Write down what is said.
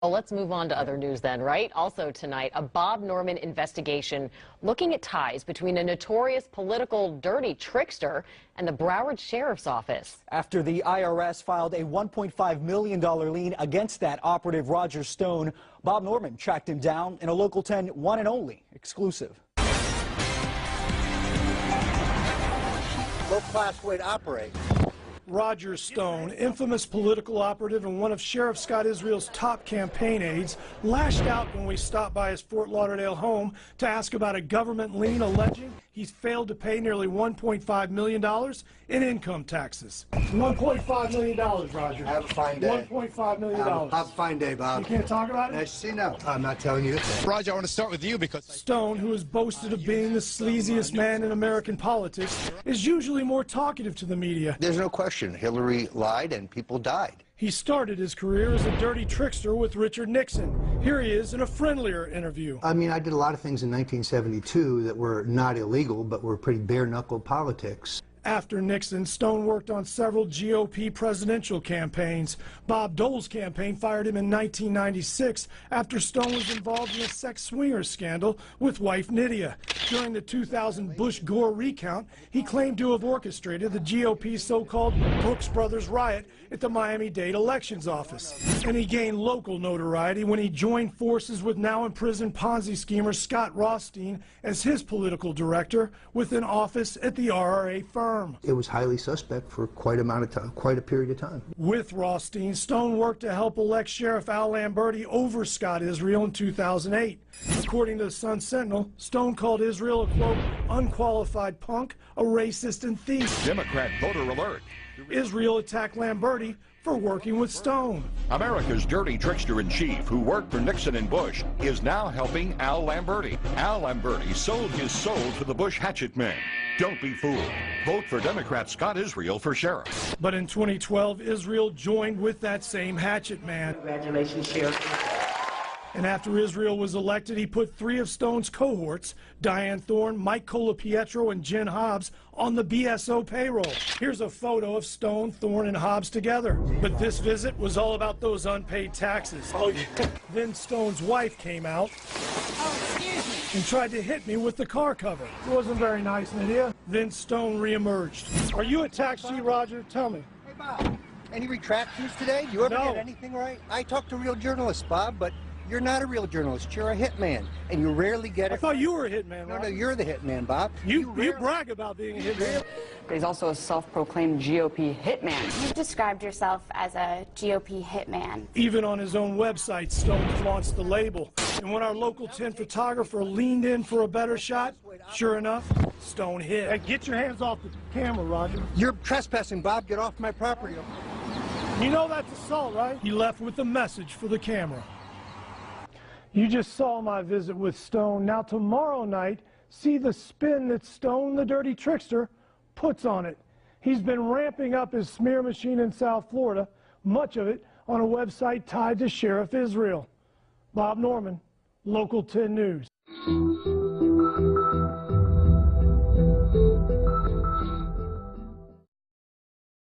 Well, let's move on to other news then, right? Also tonight, a Bob Norman investigation looking at ties between a notorious political dirty trickster and the Broward Sheriff's Office. After the IRS filed a $1.5 million lien against that operative Roger Stone, Bob Norman tracked him down in a Local 10 one and only exclusive. Low-class way to operate. Roger Stone, infamous political operative and one of Sheriff Scott Israel's top campaign aides, lashed out when we stopped by his Fort Lauderdale home to ask about a government lien alleging he's failed to pay nearly $1.5 million in income taxes. $1.5 million, Roger. Have a fine day. $1.5 million. Have a fine day, Bob. You can't talk about it? As you see, no. I'm not telling you this. Roger, I want to start with you because Stone, who has boasted of being the sleaziest man in American politics, is usually more talkative to the media. There's no question. Hillary lied and people died. He started his career as a dirty trickster with Richard Nixon. Here he is in a friendlier interview. I mean, I did a lot of things in 1972 that were not illegal, but were pretty bare-knuckle politics. After Nixon, Stone worked on several GOP presidential campaigns. Bob Dole's campaign fired him in 1996 after Stone was involved in a sex swinger scandal with wife Nydia. During the 2000 Bush-Gore recount, he claimed to have orchestrated the GOP's so-called Brooks Brothers riot at the Miami-Dade elections office. And he gained local notoriety when he joined forces with now-imprisoned Ponzi schemer Scott Rothstein as his political director with an office at the RRA firm. It was highly suspect for quite a period of time. With Rothstein, Stone worked to help elect Sheriff Al Lamberti over Scott Israel in 2008. According to the Sun Sentinel, Stone called Israel a, quote, unqualified punk, a racist and thief. Democrat voter alert. Israel attacked Lamberti for working with Stone. America's dirty trickster-in-chief, who worked for Nixon and Bush, is now helping Al Lamberti. Al Lamberti sold his soul to the Bush hatchet men. Don't be fooled. Vote for Democrat Scott Israel for sheriff. But in 2012, Israel joined with that same hatchet man. Congratulations, Sheriff. And after Israel was elected, he put 3 of Stone's cohorts, Diane Thorne, Mike Colapietro, and Jen Hobbs, on the BSO payroll. Here's a photo of Stone, Thorne, and Hobbs together. But this visit was all about those unpaid taxes. Oh, yeah. Then Stone's wife came out and tried to hit me with the car cover. It wasn't very nice, Nydia. Then Stone reemerged. Are you a tax cheat, Roger? Tell me. Hey, Bob, any retractions today? Do you ever No. get anything right? I talk to real journalists, Bob, but you're not a real journalist. You're a hitman, and you rarely get it. I thought you were a hitman, No, Roger. no, you're the hitman, Bob. You brag about being a hitman. He's also a self-proclaimed GOP hitman. You've described yourself as a GOP hitman. Even on his own website, Stone flaunts the label. And when our Local 10 photographer leaned in for a better shot, sure enough, Stone hit. Hey, get your hands off the camera, Roger. You're trespassing, Bob. Get off my property. You know that's assault, right? He left with a message for the camera. You just saw my visit with Stone. Now tomorrow night, see the spin that Stone, the dirty trickster, puts on it. He's been ramping up his smear machine in South Florida, much of it on a website tied to Sheriff Israel. Bob Norman, Local 10 News.